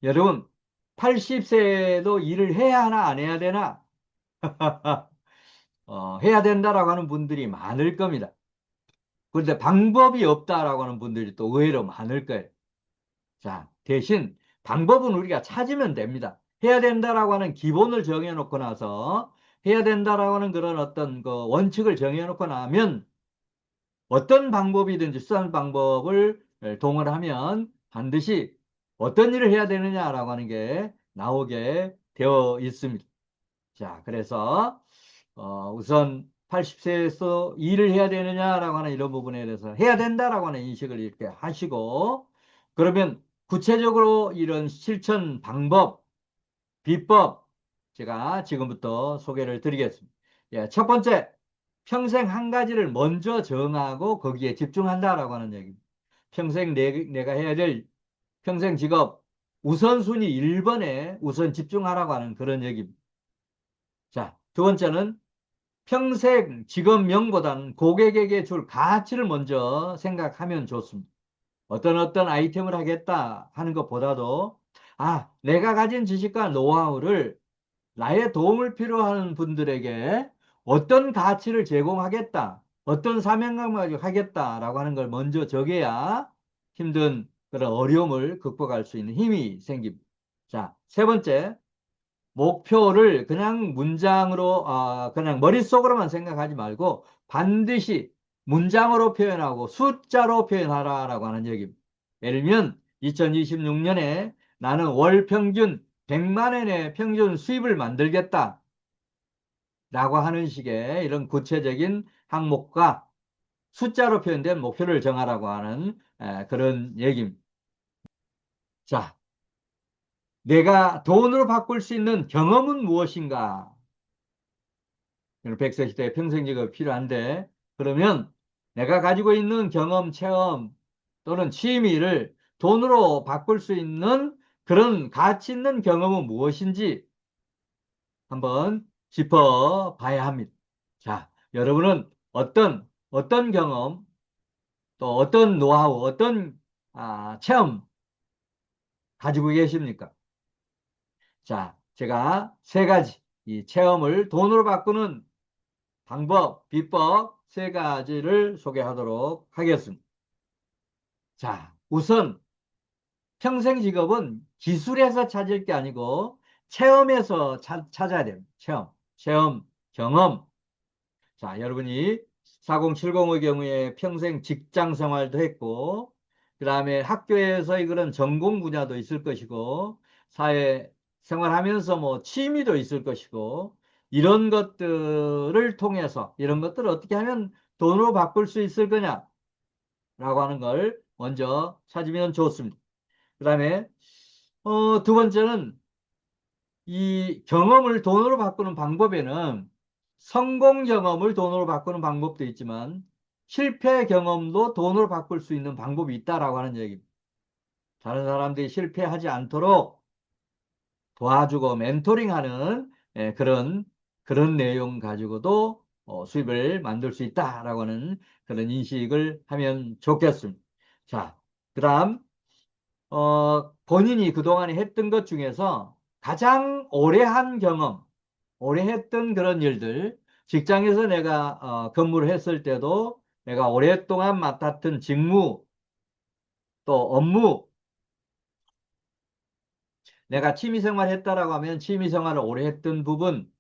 여러분, 80세에도 일을 해야 하나, 안 해야 되나? 해야 된다라고 하는 분들이 많을 겁니다. 그런데 방법이 없다라고 하는 분들이 또 의외로 많을 거예요. 자, 대신 방법은 우리가 찾으면 됩니다. 해야 된다라고 하는 기본을 정해놓고 나서 해야 된다라고 하는 그런 어떤 그 원칙을 정해놓고 나면 어떤 방법이든지 수단 방법을 동원하면 반드시 어떤 일을 해야 되느냐라고 하는 게 나오게 되어 있습니다. 자, 그래서 우선 80세에서 일을 해야 되느냐라고 하는 이런 부분에 대해서 해야 된다라고 하는 인식을 이렇게 하시고 그러면 구체적으로 이런 실천 방법, 비법 제가 지금부터 소개를 드리겠습니다. 예, 첫 번째, 평생 한 가지를 먼저 정하고 거기에 집중한다라고 하는 얘기입니다. 평생 내가 해야 될 평생 직업 우선순위 1번에 우선 집중하라고 하는 그런 얘기입니다. 자, 두 번째는 평생 직업명보다는 고객에게 줄 가치를 먼저 생각하면 좋습니다. 어떤 아이템을 하겠다 하는 것보다도 내가 가진 지식과 노하우를 나의 도움을 필요하는 분들에게 어떤 가치를 제공하겠다, 어떤 사명감을 가지고 하겠다라고 하는 걸 먼저 정해야 힘든 그런 어려움을 극복할 수 있는 힘이 생깁니다. 자, 세 번째, 목표를 그냥 문장으로, 그냥 머릿속으로만 생각하지 말고 반드시 문장으로 표현하고 숫자로 표현하라라고 하는 얘기입니다. 예를 들면 2026년에 나는 월 평균 100만 원의 평균 수입을 만들겠다 라고 하는 식의 이런 구체적인 항목과 숫자로 표현된 목표를 정하라고 하는 그런 얘기입니다. 자, 내가 돈으로 바꿀 수 있는 경험은 무엇인가? 100세 시대에 평생직업이 필요한데 그러면 내가 가지고 있는 경험, 체험 또는 취미를 돈으로 바꿀 수 있는 그런 가치 있는 경험은 무엇인지 한번 짚어봐야 합니다. 자, 여러분은 어떤 경험, 또 어떤 노하우, 어떤 체험 가지고 계십니까? 자, 제가 세 가지 이 체험을 돈으로 바꾸는 방법, 비법 세 가지를 소개하도록 하겠습니다. 자, 우선 평생 직업은 기술에서 찾을 게 아니고 체험에서 찾아야 됩니다. 체험, 경험. 자, 여러분이 4070의 경우에 평생 직장 생활도 했고, 그 다음에 학교에서의 그런 전공 분야도 있을 것이고, 사회 생활하면서 뭐 취미도 있을 것이고, 이런 것들을 통해서, 이런 것들을 어떻게 하면 돈으로 바꿀 수 있을 거냐라고 하는 걸 먼저 찾으면 좋습니다. 그 다음에, 두 번째는 이 경험을 돈으로 바꾸는 방법에는 성공 경험을 돈으로 바꾸는 방법도 있지만 실패 경험도 돈으로 바꿀 수 있는 방법이 있다라고 하는 얘기입니다. 다른 사람들이 실패하지 않도록 도와주고 멘토링하는 그런 내용 가지고도 수입을 만들 수 있다라고 하는 그런 인식을 하면 좋겠습니다. 자, 그다음 본인이 그동안에 했던 것 중에서 가장 오래 한 경험, 오래 했던 그런 일들, 직장에서 내가 근무를 했을 때도 내가 오랫동안 맡았던 직무, 또 업무, 내가 취미생활 했다라고 하면 취미생활을 오래 했던 부분,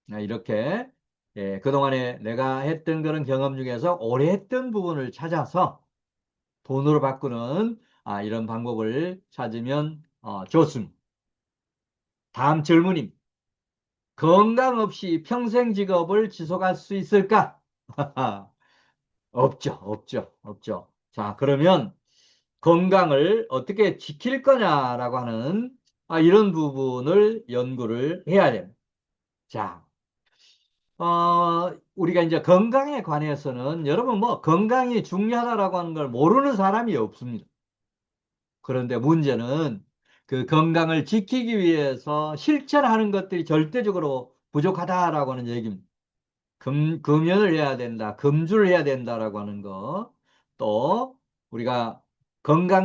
이렇게 그동안에 내가 했던 그런 경험 중에서 오래 했던 부분을 찾아서 돈으로 바꾸는 이런 방법을 찾으면 좋습니다. 다음 질문입니다. 건강 없이 평생 직업을 지속할 수 있을까? 없죠. 자, 그러면 건강을 어떻게 지킬 거냐라고 하는 이런 부분을 연구를 해야 됩니다. 자, 우리가 이제 건강에 관해서는 여러분 뭐 건강이 중요하다라고 하는 걸 모르는 사람이 없습니다. 그런데 문제는 그 건강을 지키기 위해서 실천하는 것들이 절대적으로 부족하다라고 하는 얘기입니다. 금연을 해야 된다, 금주를 해야 된다라고 하는 거, 또 우리가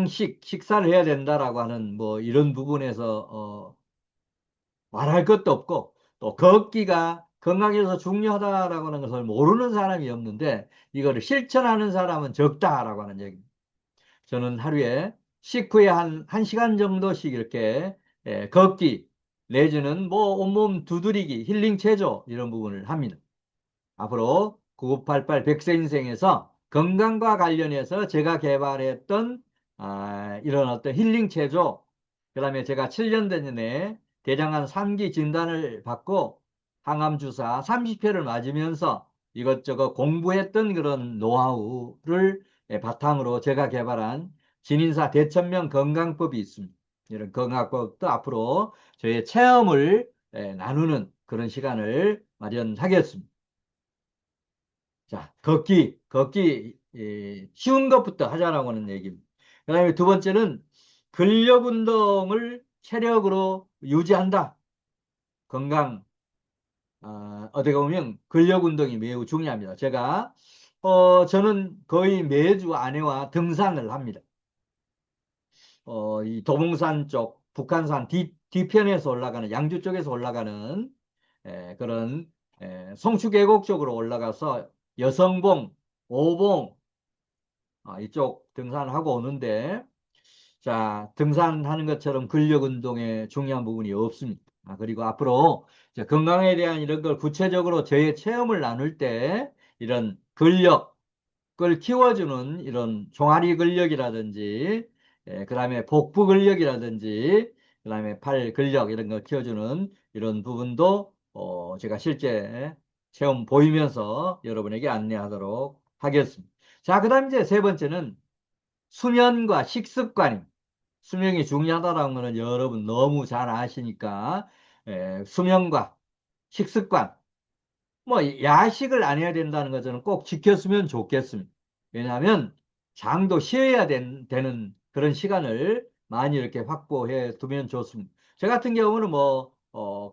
식사를 해야 된다라고 하는 뭐 이런 부분에서 말할 것도 없고, 또 걷기가 건강에서 중요하다라고 하는 것을 모르는 사람이 없는데 이거를 실천하는 사람은 적다라고 하는 얘기입니다. 저는 하루에 식후에 한 1시간 정도씩 이렇게 걷기 내지는 뭐 온몸 두드리기, 힐링 체조 이런 부분을 합니다. 앞으로 9988 백세 인생에서 건강과 관련해서 제가 개발했던 이런 어떤 힐링 체조, 그다음에 제가 7년 전에 대장암 3기 진단을 받고 항암 주사 30회를 맞으면서 이것저것 공부했던 그런 노하우를 바탕으로 제가 개발한 진인사 대천명 건강법이 있습니다. 이런 건강법도 앞으로 저의 체험을 나누는 그런 시간을 마련하겠습니다. 자, 걷기, 쉬운 것부터 하자라고 하는 얘기입니다. 그 다음에 두 번째는 근력 운동을 체력으로 유지한다. 건강, 어떻게 보면 근력 운동이 매우 중요합니다. 저는 거의 매주 아내와 등산을 합니다. 이 도봉산 쪽, 북한산 뒤편에서 올라가는, 양주 쪽에서 올라가는 그런 성수계곡 쪽으로 올라가서 여성봉, 오봉, 이쪽 등산하고 오는데, 자, 등산하는 것처럼 근력 운동에 중요한 부분이 없습니다. 그리고 앞으로 이제 건강에 대한 이런 걸 구체적으로 저의 체험을 나눌 때 이런 근력을 키워주는 이런 종아리 근력이라든지, 그 다음에 복부 근력이라든지, 그 다음에 팔 근력 이런 걸 키워주는 이런 부분도 제가 실제 체험 보이면서 여러분에게 안내하도록 하겠습니다. 자, 그 다음 이제 세 번째는 수면과 식습관입니다. 수명이 중요하다는 것은 여러분 너무 잘 아시니까, 수면과 식습관, 뭐 야식을 안 해야 된다는 것은 꼭 지켰으면 좋겠습니다. 왜냐하면 장도 쉬어야 되는 그런 시간을 많이 이렇게 확보해 두면 좋습니다. 저 같은 경우는 뭐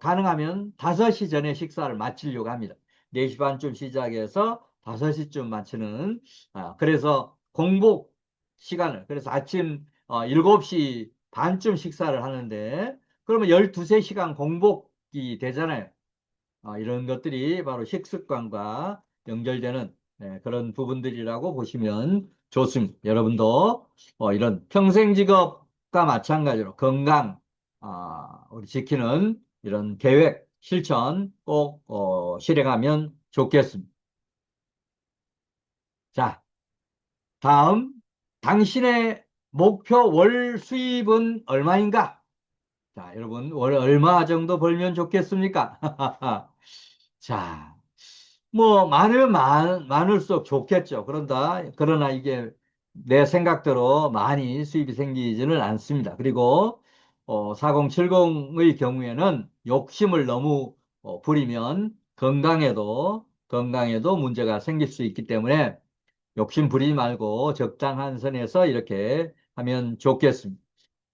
가능하면 5시 전에 식사를 마치려고 합니다. 4시 반쯤 시작해서 5시쯤 마치는, 그래서 공복 시간을, 그래서 아침 7시 반쯤 식사를 하는데, 그러면 12~3시간 공복이 되잖아요. 이런 것들이 바로 식습관과 연결되는 그런 부분들이라고 보시면 좋습니다. 여러분도 이런 평생 직업과 마찬가지로 건강, 우리 지키는 이런 계획, 실천 꼭 실행하면 좋겠습니다. 자, 다음, 당신의 목표 월 수입은 얼마인가? 자, 여러분, 월 얼마 정도 벌면 좋겠습니까? 자, 뭐, 많으면 많을수록 좋겠죠. 그러나 이게 내 생각대로 많이 수입이 생기지는 않습니다. 그리고, 4070의 경우에는 욕심을 너무 부리면 건강에도 문제가 생길 수 있기 때문에 욕심 부리지 말고 적당한 선에서 이렇게 하면 좋겠습니다.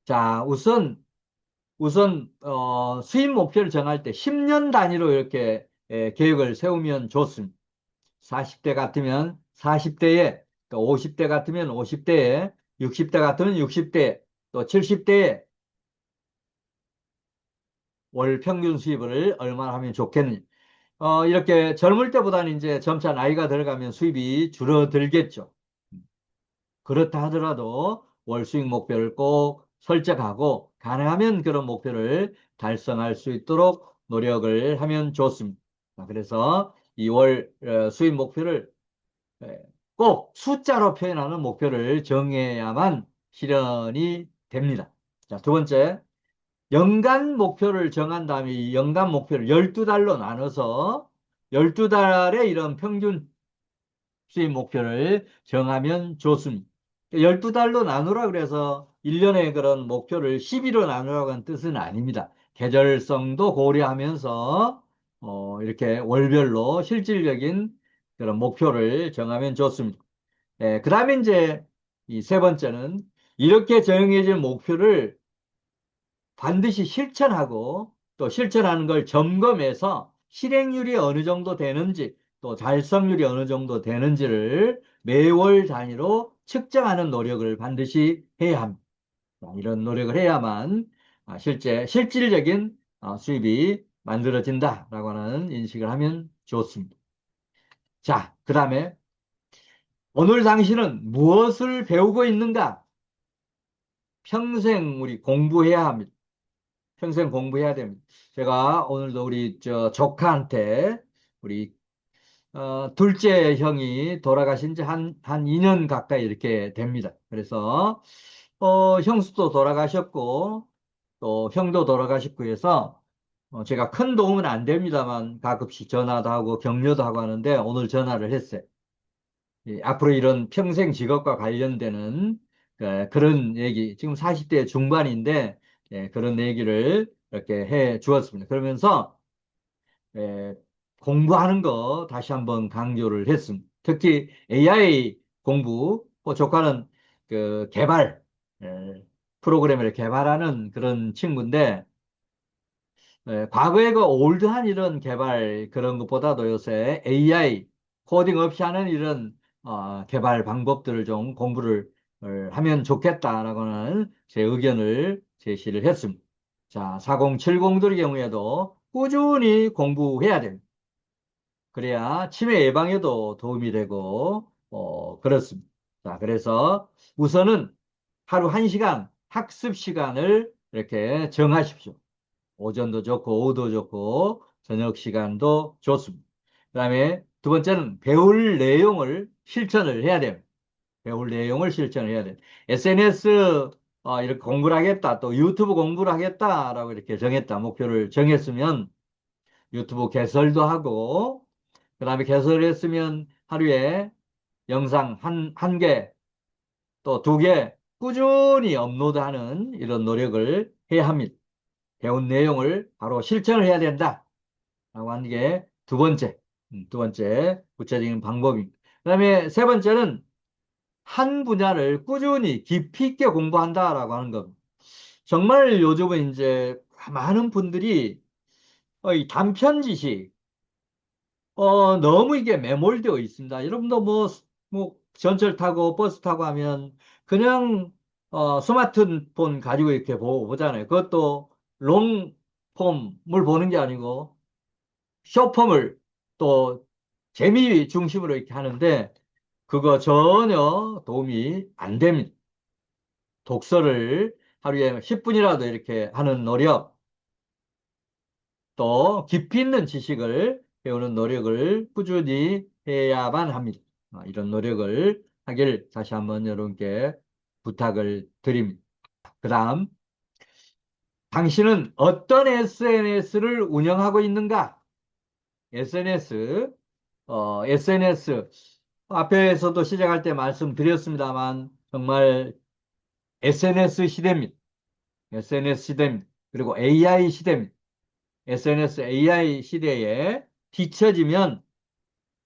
자, 우선 수입 목표를 정할 때 10년 단위로 이렇게 계획을 세우면 좋습니다. 40대 같으면 40대에, 또 50대 같으면 50대에, 60대 같으면 60대, 또 70대에 월 평균 수입을 얼마나 하면 좋겠는지. 이렇게 젊을 때보다는 이제 점차 나이가 들어가면 수입이 줄어들겠죠. 그렇다 하더라도 월 수익 목표를 꼭 설정하고 가능하면 그런 목표를 달성할 수 있도록 노력을 하면 좋습니다. 그래서 이 월 수입 목표를 에, 꼭 숫자로 표현하는 목표를 정해야만 실현이 됩니다. 자, 두 번째, 연간 목표를 정한 다음에 이 연간 목표를 12달로 나눠서 12달에 이런 평균 수입 목표를 정하면 좋습니다. 12달로 나누라 그래서 1년에 그런 목표를 12로 나누라고 하는 뜻은 아닙니다. 계절성도 고려하면서 이렇게 월별로 실질적인 그런 목표를 정하면 좋습니다. 그 다음에 이제 이 세 번째는 이렇게 정해진 목표를 반드시 실천하고 또 실천하는 걸 점검해서 실행률이 어느 정도 되는지 또 달성률이 어느 정도 되는지를 매월 단위로 측정하는 노력을 반드시 해야 합니다. 이런 노력을 해야만 실질적인 수입이 만들어진다라고 하는 인식을 하면 좋습니다. 자, 그 다음에 오늘 당신은 무엇을 배우고 있는가? 평생 우리 공부해야 합니다. 평생 공부해야 됩니다. 제가 오늘도 우리 조카한테 우리 둘째 형이 돌아가신 지 한 2년 가까이 이렇게 됩니다. 그래서 형수도 돌아가셨고 또 형도 돌아가셨고 해서 제가 큰 도움은 안 됩니다만 가끔씩 전화도 하고 격려도 하고 하는데 오늘 전화를 했어요. 앞으로 이런 평생 직업과 관련되는 그런 얘기, 지금 40대 중반인데 그런 얘기를 이렇게 해 주었습니다. 그러면서 예, 공부하는 거 다시 한번 강조를 했습니다. 특히 AI 공부, 조카는 그 개발, 프로그램을 개발하는 그런 친구인데 과거에 그 올드한 이런 개발 그런 것보다도 요새 AI 코딩 없이 하는 이런 개발 방법들을 좀 공부를 하면 좋겠다라고는 제 의견을 제시를 했습니다. 자, 4070들의 경우에도 꾸준히 공부해야 됩니다. 그래야 치매 예방에도 도움이 되고 그렇습니다. 자, 그래서 우선은 하루 1시간 학습 시간을 이렇게 정하십시오. 오전도 좋고 오후도 좋고 저녁 시간도 좋습니다. 그다음에 두 번째는 배울 내용을 실천을 해야 돼요. 배울 내용을 실천을 해야 돼요. SNS 이렇게 공부를 하겠다, 또 유튜브 공부를 하겠다라고 이렇게 정했다, 목표를 정했으면 유튜브 개설도 하고, 그다음에 개설을 했으면 하루에 영상 한 개, 또 두 개 꾸준히 업로드하는 이런 노력을 해야 합니다. 배운 내용을 바로 실천을 해야 된다. 라고 하는 게 두 번째 구체적인 방법입니다. 그 다음에 세 번째는 한 분야를 꾸준히 깊이 있게 공부한다라고 하는 겁니다. 정말 요즘은 이제 많은 분들이 이 단편 지식, 너무 이게 매몰되어 있습니다. 여러분도 뭐 전철 타고 버스 타고 하면 그냥 스마트폰 가지고 이렇게 보잖아요. 그것도 롱폼을 보는 게 아니고 쇼폼을 또 재미 중심으로 이렇게 하는데 그거 전혀 도움이 안 됩니다. 독서를 하루에 10분이라도 이렇게 하는 노력, 또 깊이 있는 지식을 배우는 노력을 꾸준히 해야만 합니다. 이런 노력을 하길 다시 한번 여러분께 부탁을 드립니다. 그 다음, 당신은 어떤 SNS를 운영하고 있는가? SNS, SNS, 앞에서도 시작할 때 말씀드렸습니다만, 정말 SNS 시대입니다. SNS 시대입니다. 그리고 AI 시대입니다. SNS, AI 시대에 뒤처지면,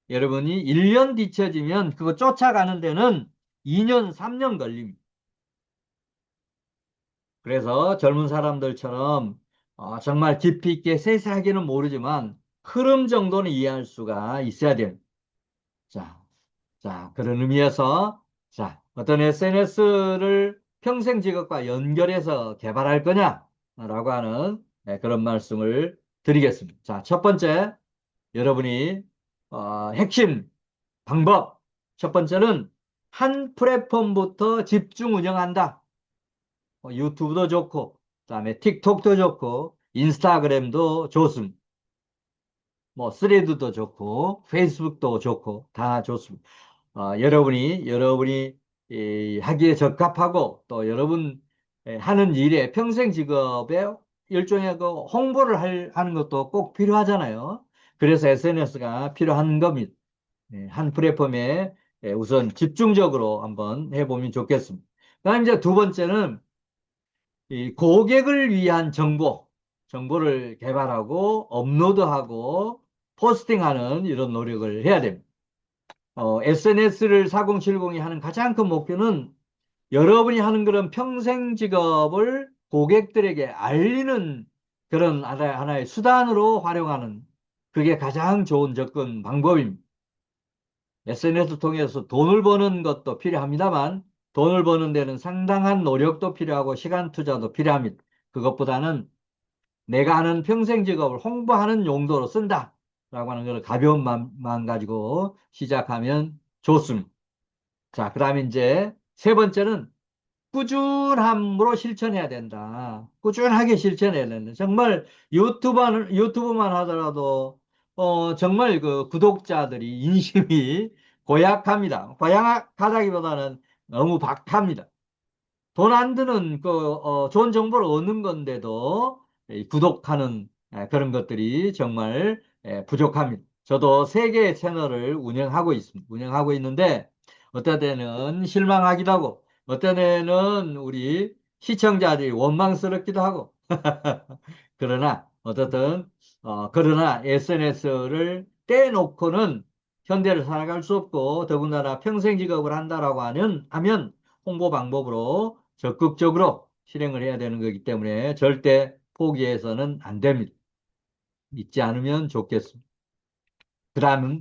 여러분이 1년 뒤처지면 그거 쫓아가는 데는 2년, 3년 걸립니다. 그래서 젊은 사람들처럼 정말 깊이 있게 세세하게는 모르지만 흐름 정도는 이해할 수가 있어야 돼요. 자, 자, 그런 의미에서 자, 어떤 SNS를 평생 직업과 연결해서 개발할 거냐라고 하는 그런 말씀을 드리겠습니다. 자, 첫 번째, 여러분이 핵심 방법. 첫 번째는 한 플랫폼부터 집중 운영한다. 유튜브도 좋고, 그다음에 틱톡도 좋고, 인스타그램도 좋습니다. 뭐 스레드도 좋고, 페이스북도 좋고, 다 좋습니다. 여러분이 하기에 적합하고 또 여러분 하는 일에 평생 직업에 일종의 그 홍보를 하는 것도 꼭 필요하잖아요. 그래서 SNS가 필요한 겁니다. 한 플랫폼에 우선 집중적으로 한번 해보면 좋겠습니다. 그다음 이제 두 번째는 이 고객을 위한 정보를 개발하고 업로드하고 포스팅하는 이런 노력을 해야 됩니다. SNS를 4070이 하는 가장 큰 목표는 여러분이 하는 그런 평생 직업을 고객들에게 알리는 그런 하나의 수단으로 활용하는 그게 가장 좋은 접근 방법입니다. SNS 통해서 돈을 버는 것도 필요합니다만 돈을 버는 데는 상당한 노력도 필요하고 시간 투자도 필요합니다. 그것보다는 내가 하는 평생 직업을 홍보하는 용도로 쓴다 라고 하는 걸 가벼운 마음 가지고 시작하면 좋습니다. 자, 그 다음에 이제 세 번째는 꾸준함으로 실천해야 된다. 꾸준하게 실천해야 된다. 정말 유튜브만 하더라도, 정말 그 구독자들이 인심이 고약합니다. 고약하다기보다는 너무 박합니다. 돈 안 드는 좋은 정보를 얻는 건데도 이 구독하는 그런 것들이 정말 부족합니다. 저도 세 개의 채널을 운영하고 있습니다. 운영하고 있는데 어떤 때는 실망하기도 하고 어떤 때는 우리 시청자들이 원망스럽기도 하고 그러나 어떻든 그러나 SNS를 떼놓고는 현대를 살아갈 수 없고 더군다나 평생 직업을 한다라고 하면 홍보 방법으로 적극적으로 실행을 해야 되는 거기 때문에 절대 포기해서는 안 됩니다. 잊지 않으면 좋겠습니다. 그 다음은